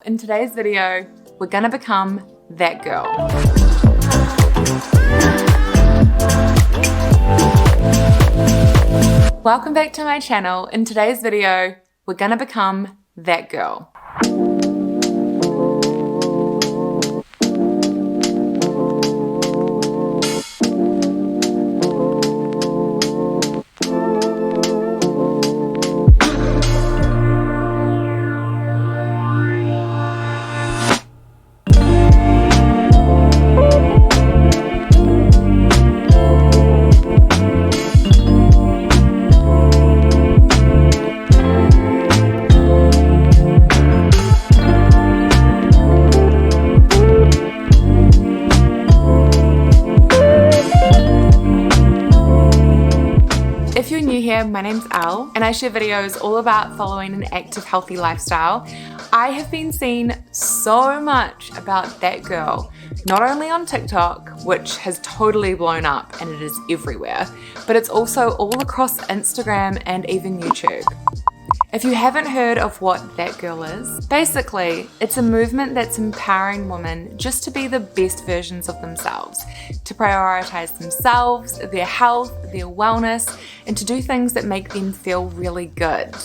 In today's video, we're gonna become that girl. Welcome back to my channel. In today's video, we're gonna become that girl. If you're new here, my name's Elle, and I share videos all about following an active, healthy lifestyle. I have been seeing so much about that girl, not only on TikTok, which has totally blown up and it is everywhere, but it's also all across Instagram and even YouTube. If you haven't heard of what that girl is, basically, it's a movement that's empowering women just to be the best versions of themselves, to prioritize themselves, their health, their wellness, and to do things that make them feel really good.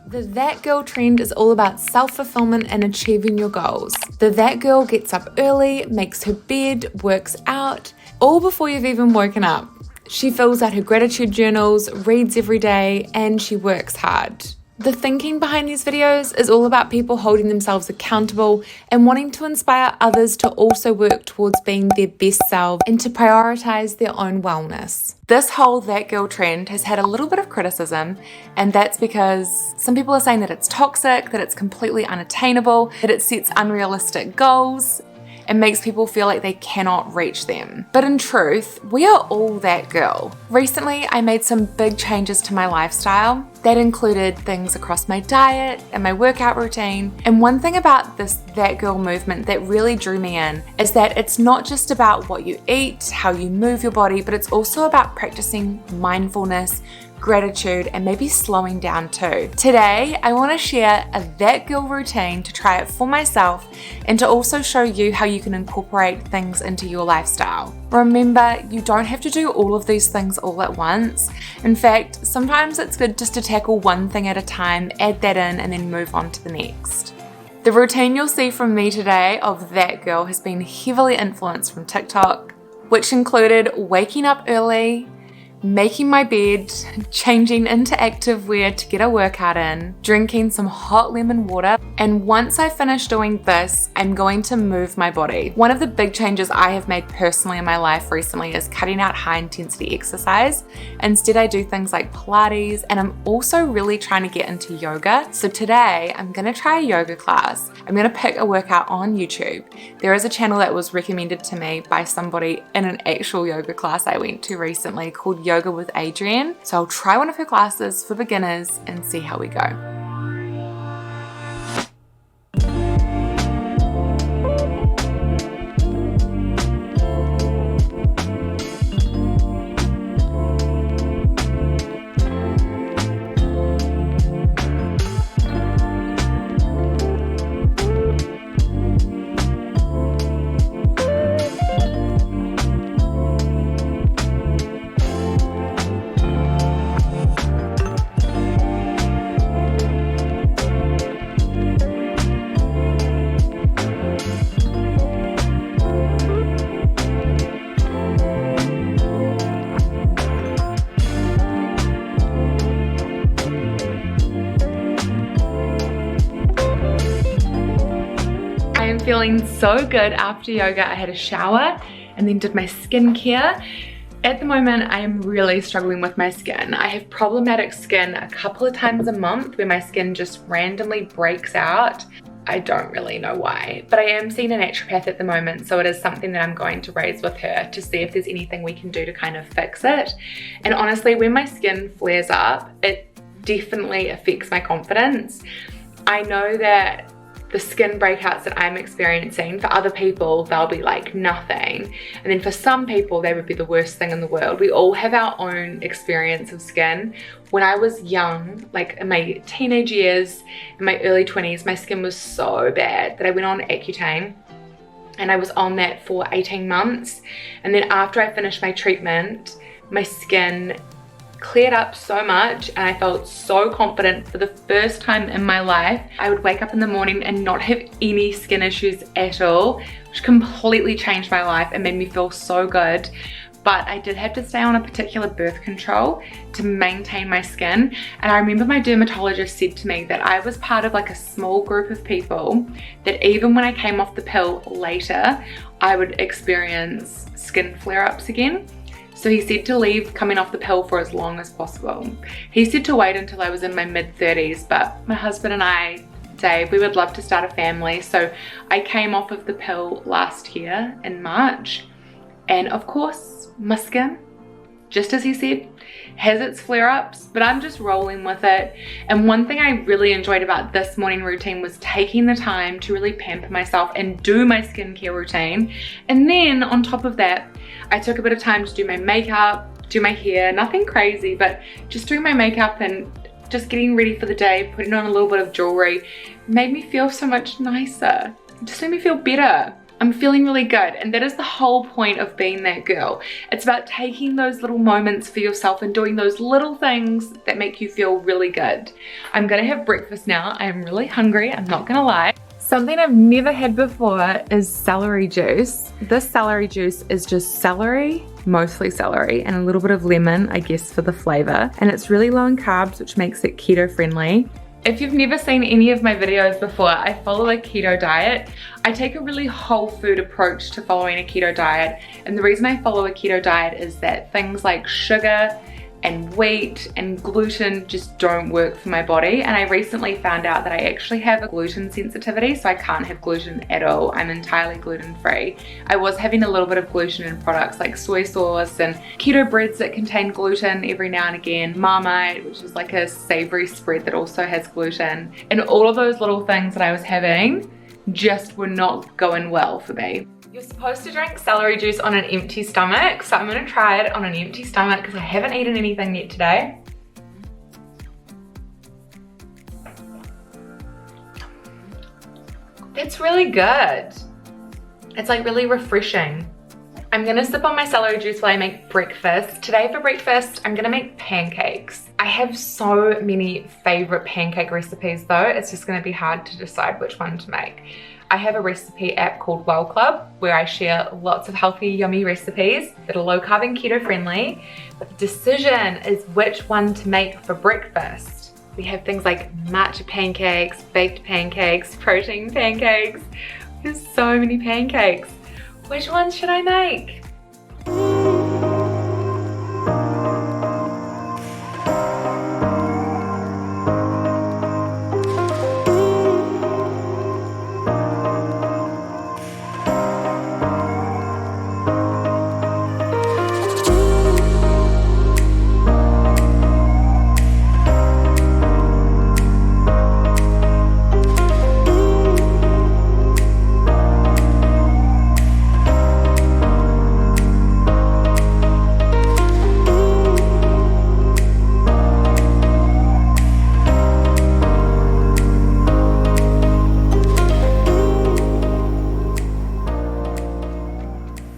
The That Girl trend is all about self-fulfillment and achieving your goals. The That Girl gets up early, makes her bed, works out, all before you've even woken up. She fills out her gratitude journals, reads every day, and she works hard. The thinking behind these videos is all about people holding themselves accountable and wanting to inspire others to also work towards being their best self and to prioritize their own wellness. This whole That Girl trend has had a little bit of criticism, and that's because some people are saying that it's toxic, that it's completely unattainable, that it sets unrealistic goals and makes people feel like they cannot reach them. But in truth, we are all that girl. Recently, I made some big changes to my lifestyle that included things across my diet and my workout routine. And one thing about this That Girl movement that really drew me in is that it's not just about what you eat, how you move your body, but it's also about practicing mindfulness, gratitude, and maybe slowing down too. Today, I want to share a That Girl routine to try it for myself and to also show you how you can incorporate things into your lifestyle. Remember, you don't have to do all of these things all at once. In fact, sometimes it's good just to tackle one thing at a time, add that in, and then move on to the next. The routine you'll see from me today of That Girl has been heavily influenced from TikTok, which included waking up early, making my bed, changing into active wear to get a workout in, drinking some hot lemon water, and once I finish doing this, I'm going to move my body. One of the big changes I have made personally in my life recently is cutting out high intensity exercise. Instead, I do things like Pilates, and I'm also really trying to get into yoga. So today, I'm gonna try a yoga class. I'm gonna pick a workout on YouTube. There is a channel that was recommended to me by somebody in an actual yoga class I went to recently called Yoga with Adrienne. So I'll try one of her classes for beginners and see how we go. Feeling so good after yoga. I had a shower and then did my skincare. At the moment, I am really struggling with my skin. I have problematic skin a couple of times a month where my skin just randomly breaks out. I don't really know why, but I am seeing a naturopath at the moment, so it is something that I'm going to raise with her to see if there's anything we can do to kind of fix it. And honestly, when my skin flares up, it definitely affects my confidence. I know that the skin breakouts that I'm experiencing, for other people, they'll be like nothing. And then for some people, they would be the worst thing in the world. We all have our own experience of skin. When I was young, like in my teenage years, in my early 20s, my skin was so bad that I went on Accutane, and I was on that for 18 months. And then after I finished my treatment, my skin cleared up so much and I felt so confident for the first time in my life. I would wake up in the morning and not have any skin issues at all, which completely changed my life and made me feel so good. But I did have to stay on a particular birth control to maintain my skin. And I remember my dermatologist said to me that I was part of like a small group of people that even when I came off the pill later, I would experience skin flare-ups again. So he said to leave coming off the pill for as long as possible. He said to wait until I was in my mid-30s, but my husband and I, Dave, we would love to start a family. So I came off of the pill last year in March. And of course, my skin, just as he said, has its flare-ups, but I'm just rolling with it. And one thing I really enjoyed about this morning routine was taking the time to really pamper myself and do my skincare routine. And then on top of that, I took a bit of time to do my makeup, do my hair, nothing crazy, but just doing my makeup and just getting ready for the day, putting on a little bit of jewelry, made me feel so much nicer. It just made me feel better. I'm feeling really good, and that is the whole point of being that girl. It's about taking those little moments for yourself and doing those little things that make you feel really good. I'm gonna have breakfast now. I am really hungry, I'm not gonna lie. Something I've never had before is celery juice. This celery juice is just celery, mostly celery, and a little bit of lemon, I guess, for the flavor. And it's really low in carbs, which makes it keto friendly. If you've never seen any of my videos before, I follow a keto diet. I take a really whole food approach to following a keto diet. And the reason I follow a keto diet is that things like sugar and wheat and gluten just don't work for my body. And I recently found out that I actually have a gluten sensitivity, so I can't have gluten at all. I'm entirely gluten-free. I was having a little bit of gluten in products like soy sauce and keto breads that contain gluten every now and again, Marmite, which is like a savory spread that also has gluten. And all of those little things that I was having just were not going well for me. You're supposed to drink celery juice on an empty stomach, so I'm gonna try it on an empty stomach because I haven't eaten anything yet today. It's really good. It's like really refreshing. I'm gonna sip on my celery juice while I make breakfast. Today for breakfast, I'm gonna make pancakes. I have so many favorite pancake recipes though, it's just gonna be hard to decide which one to make. I have a recipe app called Welle Club where I share lots of healthy, yummy recipes that are low carb and keto friendly. But the decision is which one to make for breakfast. We have things like matcha pancakes, baked pancakes, protein pancakes. There's so many pancakes. Which ones should I make?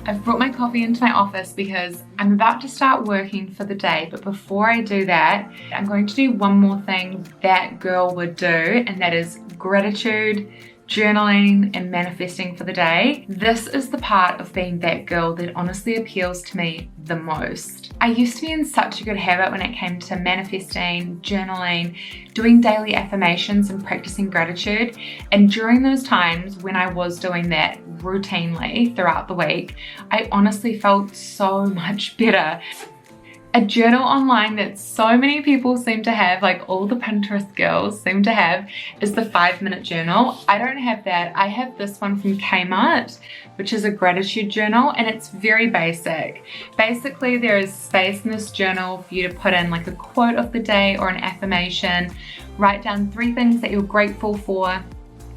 I've brought my coffee into my office because I'm about to start working for the day, but before I do that, I'm going to do one more thing that girl would do, and that is gratitude, journaling, and manifesting for the day. This is the part of being that girl that honestly appeals to me the most. I used to be in such a good habit when it came to manifesting, journaling, doing daily affirmations and practicing gratitude. And during those times when I was doing that routinely throughout the week, I honestly felt so much better. A journal online that so many people seem to have, like all the Pinterest girls seem to have, is the 5-minute journal. I don't have that. I have this one from Kmart, which is a gratitude journal, and it's very basic. Basically, there is space in this journal for you to put in like a quote of the day or an affirmation, write down 3 things that you're grateful for,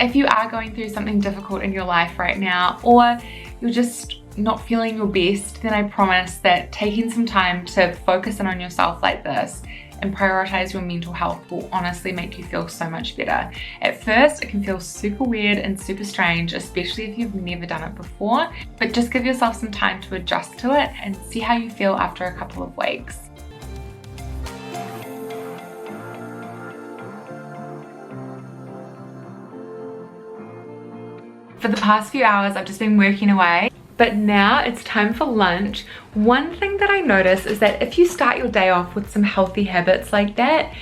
If you are going through something difficult in your life right now, or you're just not feeling your best, then I promise that taking some time to focus in on yourself like this and prioritize your mental health will honestly make you feel so much better. At first, it can feel super weird and super strange, especially if you've never done it before, but just give yourself some time to adjust to it and see how you feel after a couple of weeks. For the past few hours, I've just been working away, but now it's time for lunch. One thing that I notice is that if you start your day off with some healthy habits like that,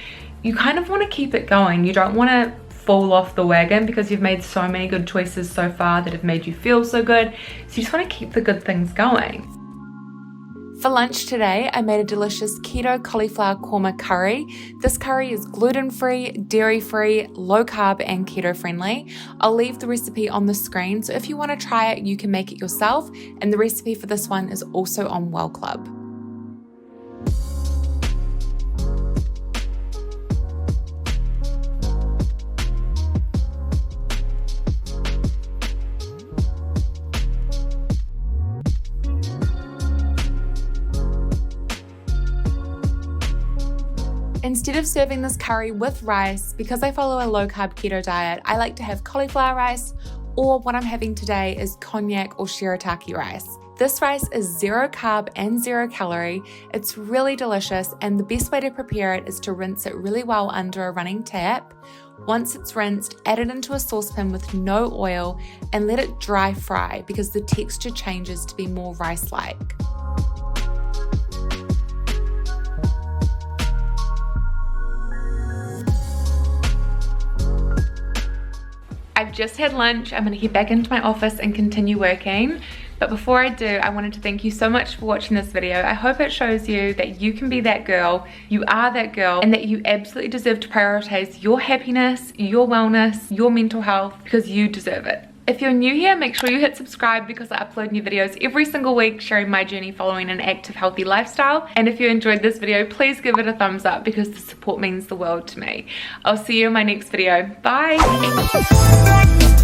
you kind of want to keep it going. You don't want to fall off the wagon because you've made so many good choices so far that have made you feel so good. So you just want to keep the good things going. For lunch today, I made a delicious keto cauliflower korma curry. This curry is gluten-free, dairy-free, low-carb, and keto-friendly. I'll leave the recipe on the screen, so if you want to try it, you can make it yourself, and the recipe for this one is also on Welle Club. Instead of serving this curry with rice, because I follow a low-carb keto diet, I like to have cauliflower rice, or what I'm having today is konjac or shirataki rice. This rice is 0 carb and 0 calorie. It's really delicious, and the best way to prepare it is to rinse it really well under a running tap. Once it's rinsed, add it into a saucepan with no oil and let it dry fry because the texture changes to be more rice-like. I've just had lunch. I'm gonna head back into my office and continue working. But before I do, I wanted to thank you so much for watching this video. I hope it shows you that you can be that girl, you are that girl, and that you absolutely deserve to prioritize your happiness, your wellness, your mental health, because you deserve it. If you're new here, make sure you hit subscribe because I upload new videos every single week sharing my journey following an active, healthy lifestyle. And if you enjoyed this video, please give it a thumbs up because the support means the world to me. I'll see you in my next video. Bye!